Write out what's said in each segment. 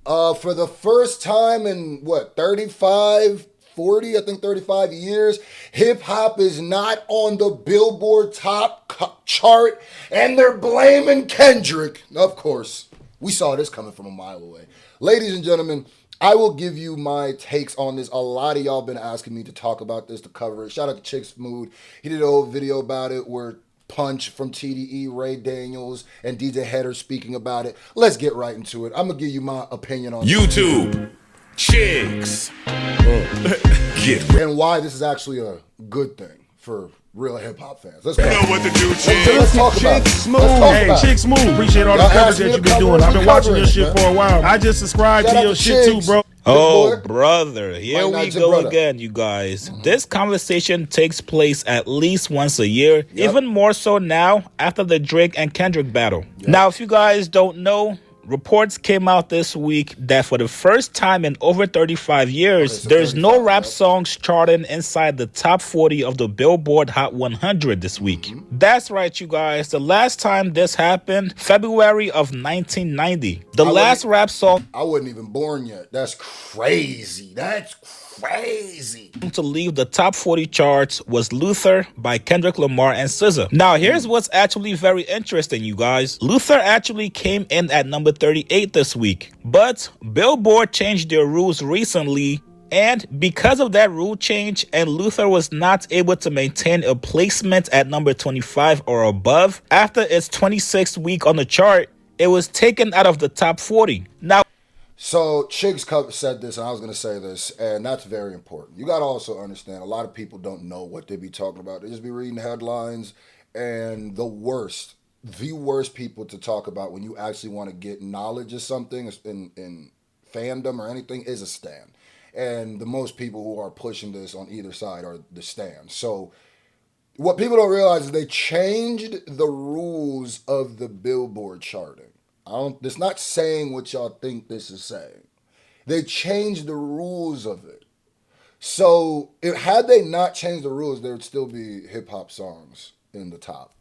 For the first time in what, 35, 40, I think 35 years, hip hop is not on the Billboard chart, and they're blaming Kendrick. Of course, we saw this coming from a mile away. Ladies and gentlemen, I will give you my takes on this. A lot of y'all been asking me to talk about this, to cover it. Shout out to Chick's Mood. He did a whole video about it where Punch from TDE, Ray Daniels, and DJ Header speaking about it. Let's get right into it. I'm going to give you my opinion on YouTube. Chicks. Get and why this is actually a good thing for real hip hop fans. Let's go. You know what to do, Let's talk about it. Smooth. Hey, Chick Smooth. Appreciate all the coverage that you've been doing. I've been watching your shit for a while. I just subscribed to your shit too, bro. Oh, brother, here we go again, you guys. This conversation takes place at least once a year, even more so now after the Drake and Kendrick battle. Now, if you guys don't know, reports came out this week that for the first time in over 35 years, there's no rap songs charting inside the top 40 of the Billboard Hot 100 this week. That's right, you guys. The last time this happened, February of 1990. The last rap song... I wasn't even born yet. That's crazy. That's crazy. To leave the top 40 charts was Luther by Kendrick Lamar and SZA. Now, here's what's actually very interesting, you guys. Luther actually came in at number 38 this week, but Billboard changed their rules recently, and because of that rule change, and Luther was not able to maintain a placement at number 25 or above, after its 26th week on the chart, it was taken out of the top 40. Now, so Chiggs said this, and I was going to say this, and that's very important. You got to also understand, a lot of people don't know what they be talking about. They just be reading headlines, and the worst people to talk about when you actually want to get knowledge of something in fandom or anything is a stan. And the most people who are pushing this on either side are the stans. So what people don't realize is they changed the rules of the Billboard charting. It's not saying what y'all think this is saying. They changed the rules of it. So had they not changed the rules, there would still be hip hop songs in the top.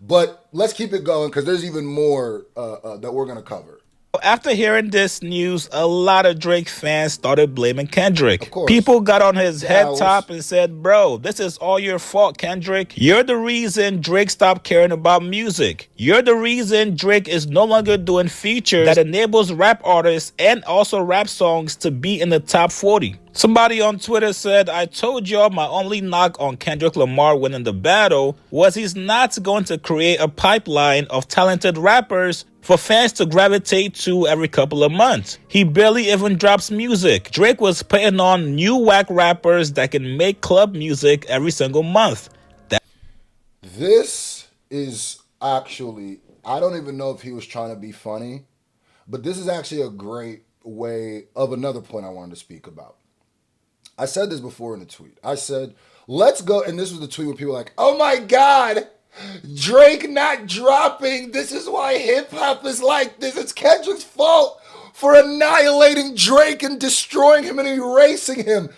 But let's keep it going because there's even more that we're going to cover. After hearing this news, a lot of Drake fans started blaming Kendrick. Of course. People got on his head top and said, bro, this is all your fault, Kendrick. You're the reason Drake stopped caring about music. You're the reason Drake is no longer doing features that enables rap artists and also rap songs to be in the top 40. Somebody on Twitter said, I told y'all my only knock on Kendrick Lamar winning the battle was he's not going to create a pipeline of talented rappers for fans to gravitate to every couple of months. He barely even drops music. Drake was putting on new whack rappers that can make club music every single month. This is actually, I don't even know if he was trying to be funny, but this is actually a great way of another point I wanted to speak about. I said this before in a tweet. I said, let's go, and this was the tweet where people were like, oh my God, Drake not dropping. This is why hip hop is like this. It's Kendrick's fault for annihilating Drake and destroying him and erasing him.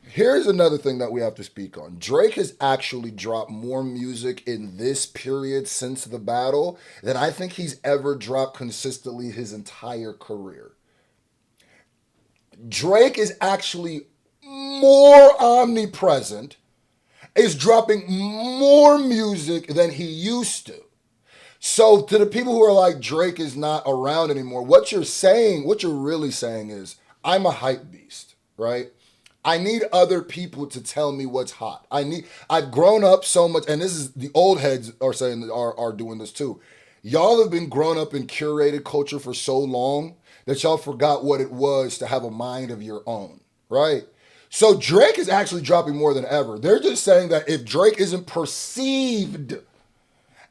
Here's another thing that we have to speak on. Drake has actually dropped more music in this period since the battle than I think he's ever dropped consistently his entire career. Drake is actually more omnipresent, is dropping more music than he used to. So to the people who are like, Drake is not around anymore, what you're really saying is, I'm a hype beast, right? I need other people to tell me what's hot. I've grown up so much, and this is the old heads are saying are doing this too. Y'all have been grown up in curated culture for so long that y'all forgot what it was to have a mind of your own, right? So Drake is actually dropping more than ever. They're just saying that if Drake isn't perceived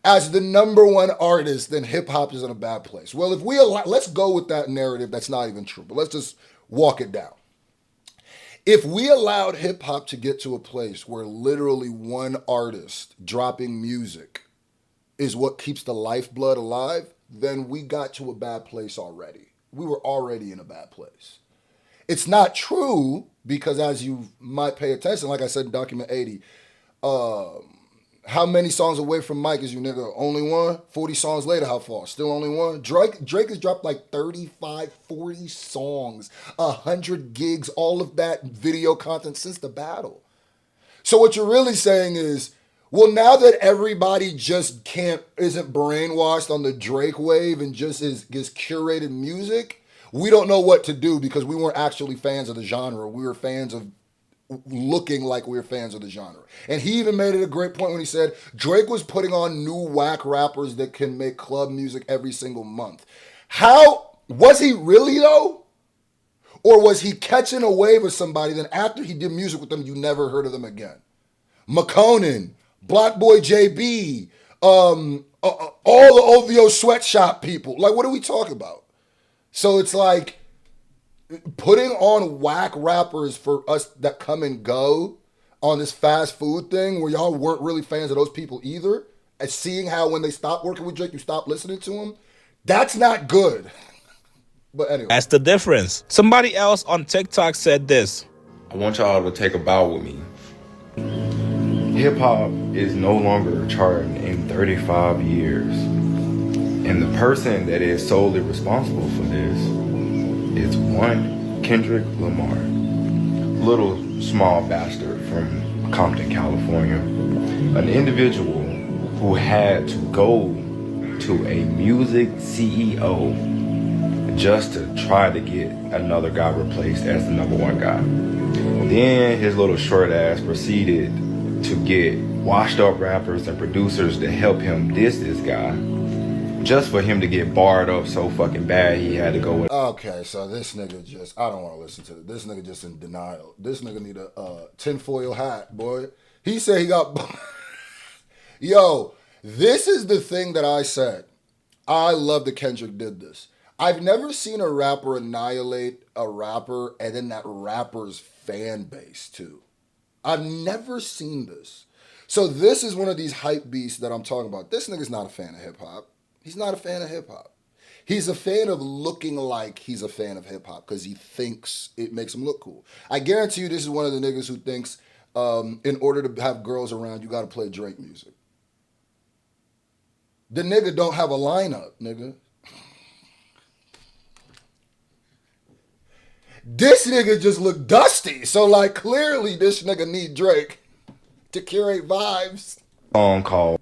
as the number one artist, then hip hop is in a bad place. Well, let's go with that narrative that's not even true, but let's just walk it down. If we allowed hip hop to get to a place where literally one artist dropping music is what keeps the lifeblood alive, then we got to a bad place already. We were already in a bad place. It's not true because, as you might pay attention, like I said in document 80, How many songs away from Mike is you, nigga? Only one? 40 songs later, how far? Still only one? Drake has dropped like 35, 40 songs, 100 gigs, all of that video content since the battle. So what you're really saying is, well, now that everybody just isn't brainwashed on the Drake wave and just gets curated music, we don't know what to do because we weren't actually fans of the genre. We were fans of looking like we were fans of the genre. And he even made it a great point when he said Drake was putting on new whack rappers that can make club music every single month. How was he really though? Or was he catching a wave of somebody, then after he did music with them, you never heard of them again? McConan, Black Boy JB, all the OVO sweatshop people. Like, what are we talking about? So it's like putting on whack rappers for us that come and go on this fast food thing where y'all weren't really fans of those people either, and seeing how when they stopped working with Drake, you stopped listening to him, that's not good. But anyway. That's the difference. Somebody else on TikTok said this. I want y'all to take a bow with me. Hip hop is no longer charting in 35 years. And the person that is solely responsible for this is one, Kendrick Lamar. Little small bastard from Compton, California. An individual who had to go to a music CEO just to try to get another guy replaced as the #1 guy. Then his little short ass proceeded to get washed up rappers and producers to help him diss this guy, just for him to get barred up so fucking bad he had to go with. Okay, so this nigga just, I don't want to listen to it. This nigga just in denial. This nigga need a tinfoil hat, boy. He said he got, yo, this is the thing that I said. I love that Kendrick did this. I've never seen a rapper annihilate a rapper and then that rapper's fan base too. I've never seen this. So this is one of these hype beasts that I'm talking about. This nigga's not a fan of hip hop. He's not a fan of hip hop. He's a fan of looking like he's a fan of hip hop because he thinks it makes him look cool. I guarantee you this is one of the niggas who thinks in order to have girls around, you got to play Drake music. The nigga don't have a lineup, nigga. This nigga just look dusty. So like clearly this nigga need Drake to curate vibes. Song called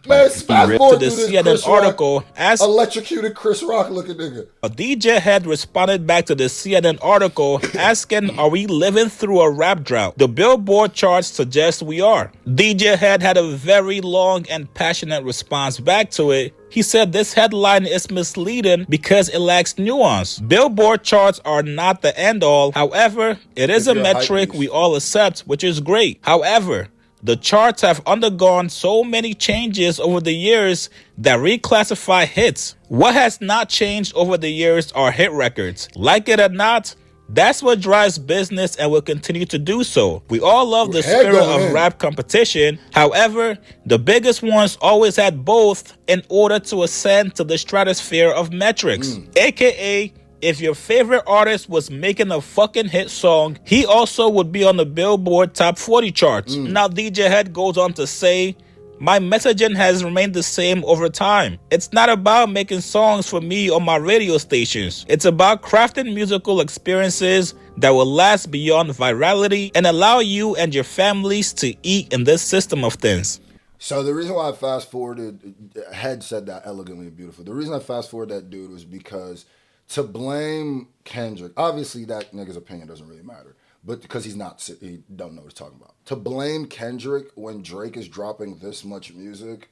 Man, fast forward to the through this CNN Chris article Rock, as electrocuted Chris Rock looking nigga. a DJ Head responded back to the CNN article asking, are we living through a rap drought? The Billboard charts suggest we are. DJ Head had a very long and passionate response back to it. He said this headline is misleading because it lacks nuance. Billboard charts are not the end all. However, it is a metric we all accept, which is great. However, the charts have undergone so many changes over the years that reclassify hits. What has not changed over the years are hit records. Like it or not, that's what drives business and will continue to do so. We all love the spirit of rap competition. However, the biggest ones always had both in order to ascend to the stratosphere of metrics. AKA, if your favorite artist was making a fucking hit song, he also would be on the Billboard Top 40 charts. Now, DJ Head goes on to say, my messaging has remained the same over time. It's not about making songs for me on my radio stations. It's about crafting musical experiences that will last beyond virality and allow you and your families to eat in this system of things. So the reason why I fast forwarded, Head said that elegantly and beautiful. The reason I fast forwarded that dude was because to blame Kendrick, obviously that nigga's opinion doesn't really matter, but because he don't know what he's talking about. To blame Kendrick when Drake is dropping this much music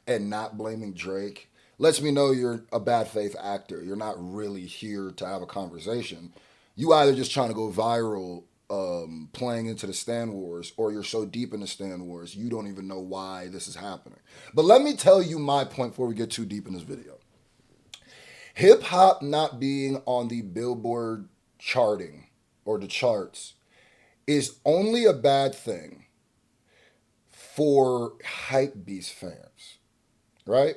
and not blaming Drake lets me know you're a bad faith actor. You're not really here to have a conversation. You either just trying to go viral playing into the Stan Wars, or you're so deep in the Stan Wars you don't even know why this is happening. But let me tell you my point before we get too deep in this video. Hip-hop not being on the Billboard charting or the charts is only a bad thing for hypebeast fans, right?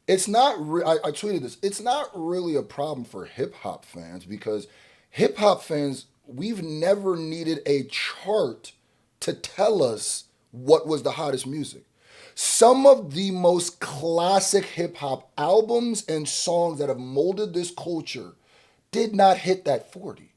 It's not, I tweeted this, it's not really a problem for hip-hop fans because hip-hop fans, we've never needed a chart to tell us what was the hottest music. Some of the most classic hip hop albums and songs that have molded this culture did not hit that 40.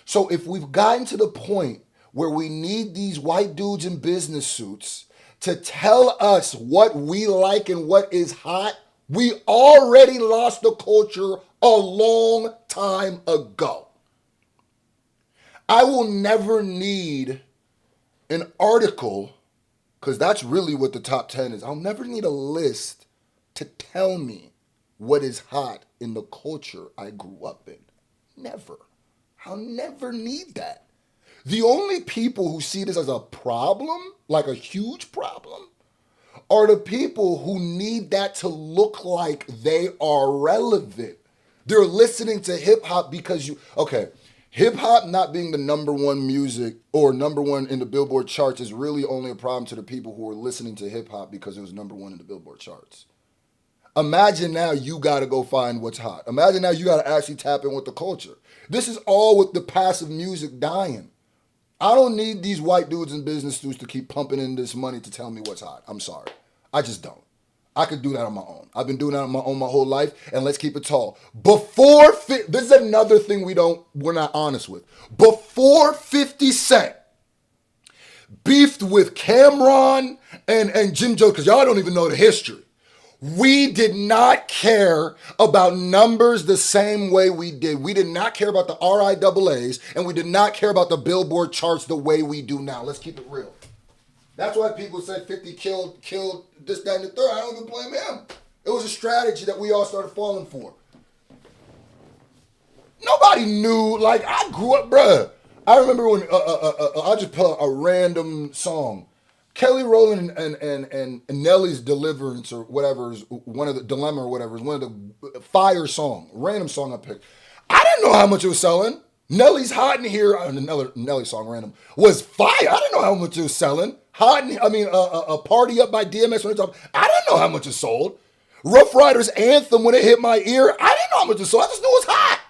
So if we've gotten to the point where we need these white dudes in business suits to tell us what we like and what is hot, we already lost the culture a long time ago. I will never need an article, because that's really what the top 10 is. I'll never need a list to tell me what is hot in the culture I grew up in. Never. I'll never need that. The only people who see this as a problem, like a huge problem, are the people who need that to look like they are relevant. They're listening to hip hop because hip hop not being the number one music or number one in the Billboard charts is really only a problem to the people who are listening to hip hop because it was number one in the Billboard charts. Imagine now you got to go find what's hot. Imagine now you got to actually tap in with the culture. This is all with the passive music dying. I don't need these white dudes in business suits to keep pumping in this money to tell me what's hot. I'm sorry. I just don't. I could do that on my own. I've been doing that on my own my whole life, and let's keep it tall. This is another thing we're not honest with. Before 50 Cent beefed with Cameron and Jim Jones, because y'all don't even know the history, we did not care about numbers the same way we did. We did not care about the RIAAs, and we did not care about the Billboard charts the way we do now. Let's keep it real. That's why people said 50 killed this, that, and the third. I don't even blame him. It was a strategy that we all started falling for. Nobody knew. Like, I grew up, bruh. I remember when I just put a random song. Kelly Rowland and Nelly's Deliverance or whatever is one of the Dilemma or whatever is one of the fire song, random song I picked. I didn't know how much it was selling. Nelly's Hot in Here, another Nelly song, random, was fire. I didn't know how much it was selling. A Party Up by DMX when it's up. I didn't know how much it sold. Rough Riders Anthem when it hit my ear. I didn't know how much it sold. I just knew it was hot.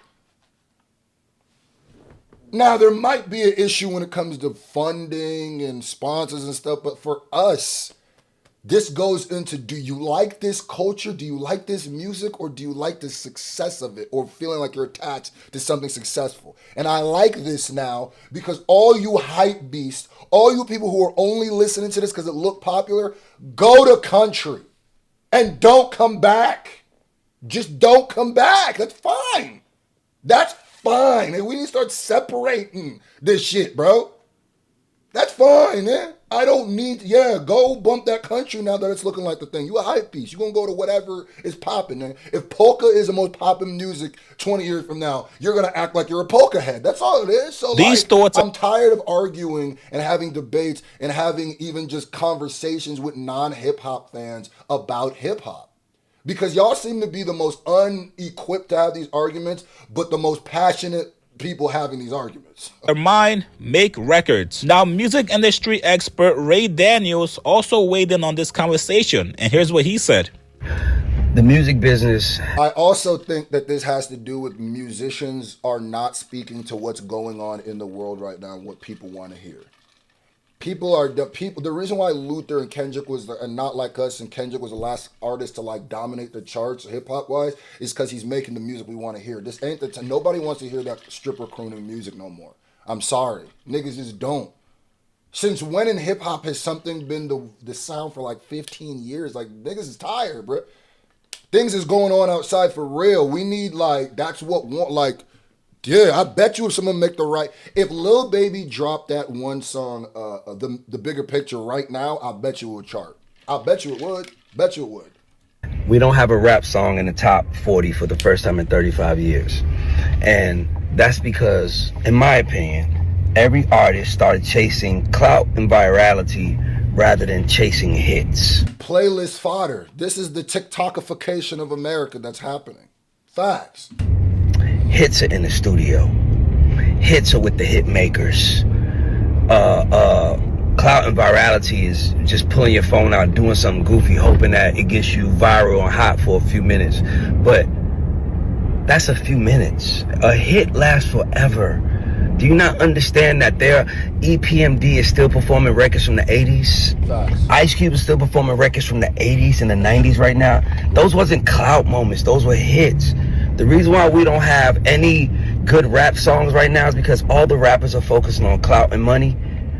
Now, there might be an issue when it comes to funding and sponsors and stuff, but for us, this goes into, do you like this culture? Do you like this music? Or do you like the success of it? Or feeling like you're attached to something successful? And I like this now because all you hype beasts, all you people who are only listening to this because it looked popular, go to country and don't come back. Just don't come back. That's fine. That's fine. And we need to start separating this shit, bro. That's fine, man. I don't need, go bump that country now that it's looking like the thing. You a hype piece. You're going to go to whatever is popping. Man. If polka is the most popping music 20 years from now, you're going to act like you're a polka head. That's all it is. So I'm tired of arguing and having debates and having even just conversations with non-hip hop fans about hip hop. Because y'all seem to be the most unequipped to have these arguments, but the most passionate people having these arguments. Their mind make records. Now, music industry expert Ray Daniels also weighed in on this conversation, and here's what he said. The music business. I also think that this has to do with musicians are not speaking to what's going on in the world right now and what people want to hear. The reason why Luther and Kendrick and not like us, and Kendrick was the last artist to like dominate the charts hip hop wise, is because he's making the music we want to hear. This ain't the time. Nobody wants to hear that stripper crooning music no more. I'm sorry, niggas just don't. Since when in hip hop has something been the sound for like 15 years? Like, niggas is tired, bro. Things is going on outside for real. We need that's what I bet you if someone if Lil Baby dropped that one song, the Bigger Picture right now, I bet you it would chart. I bet you it would. Bet you it would. We don't have a rap song in the top 40 for the first time in 35 years. And that's because, in my opinion, every artist started chasing clout and virality rather than chasing hits. Playlist fodder. This is the TikTokification of America that's happening. Facts. Hits are in the studio. Hits are with the hit makers. Clout and virality is just pulling your phone out, doing something goofy, hoping that it gets you viral and hot for a few minutes. But that's a few minutes. A hit lasts forever. Do you not understand that their EPMD is still performing records from the 80s? Facts. Ice Cube is still performing records from the 80s and the 90s right now. Those wasn't clout moments. Those were hits. The reason why we don't have any good rap songs right now is because all the rappers are focusing on clout and money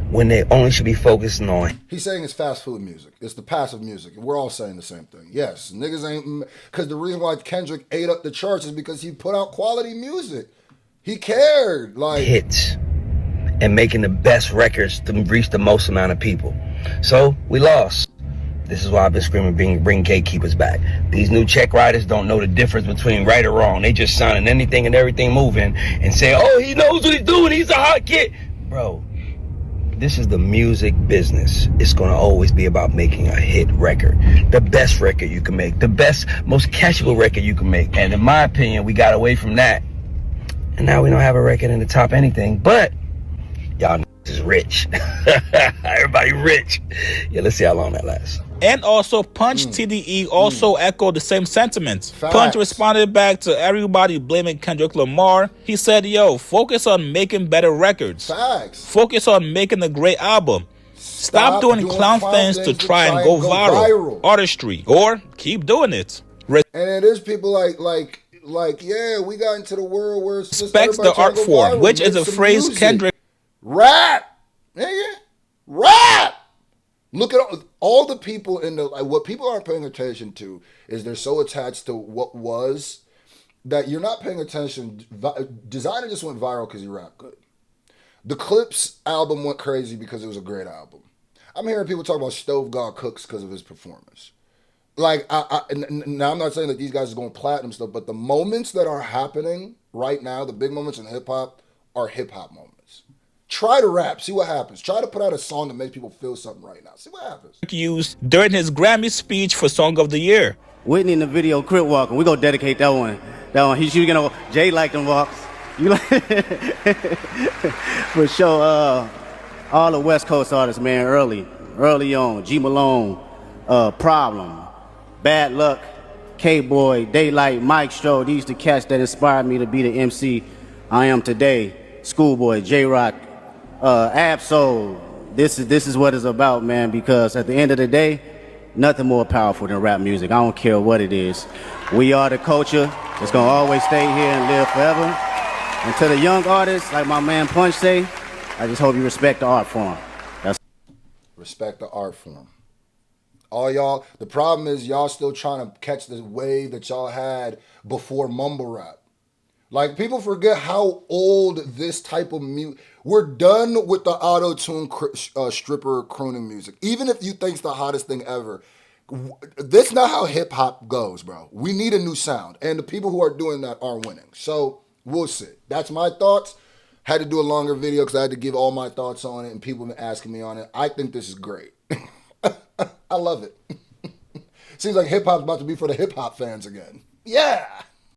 when they only should be focusing on. He's saying it's fast food music. It's the passive music. And we're all saying the same thing. Yes, niggas ain't... Because the reason why Kendrick ate up the charts is because he put out quality music. He cared. Like hits and making the best records to reach the most amount of people. So we lost. This is why I've been screaming, bring gatekeepers back. These new check riders don't know the difference between right or wrong. They just signing anything and everything moving and say, oh, he knows what he's doing. He's a hot kid. Bro, this is the music business. It's going to always be about making a hit record. The best record you can make. The best, most catchable record you can make. And in my opinion, we got away from that. And now we don't have a record in the top anything, but y'all is rich. Everybody rich. Yeah, let's see how long that lasts. And also, Punch TDE also echoed the same sentiments. Facts. Punch responded back to everybody blaming Kendrick Lamar. He said, yo, focus on making better records. Facts. Focus on making a great album. Stop doing clown things to try and go viral. Artistry. Or keep doing it. And it is people like, yeah, we got into the world where it's just Respects the art form, viral, which is a phrase music. Kendrick... Rap! Nigga! Rap! Look at all the people in the... Like, what people aren't paying attention to is they're so attached to what was that you're not paying attention. Designer just went viral because he rapped good. The Clips album went crazy because it was a great album. I'm hearing people talk about Stove God Cooks because of his performance. Like, now I'm not saying that these guys are going platinum stuff, but the moments that are happening right now, the big moments in hip-hop, are hip-hop moments. Try to rap, see what happens. Try to put out a song that makes people feel something right now. See what happens. ...used during his Grammy speech for Song of the Year. Whitney in the video, Crip Walking. We're going to dedicate that one. He's going to... Jay liked them walks. You like... For sure, all the West Coast artists, man, early on. G Malone, Problem. Bad Luck, K-Boy, Daylight, Mike Stroh. These the cats that inspired me to be the MC I am today. Schoolboy, J-Rock, Absol. This is what it's about, man, because at the end of the day, nothing more powerful than rap music. I don't care what it is. We are the culture. It's going to always stay here and live forever. And to the young artists, like my man Punch say, I just hope you respect the art form. Respect the art form. All y'all, the problem is y'all still trying to catch the wave that y'all had before mumble rap. Like, people forget how old this type of music... We're done with the auto-tune stripper crooning music. Even if you think it's the hottest thing ever, that's not how hip-hop goes, bro. We need a new sound. And the people who are doing that are winning. So, we'll see. That's my thoughts. Had to do a longer video because I had to give all my thoughts on it, and people have been asking me on it. I think this is great. I love it. Seems like hip-hop's about to be for the hip-hop fans again. Yeah!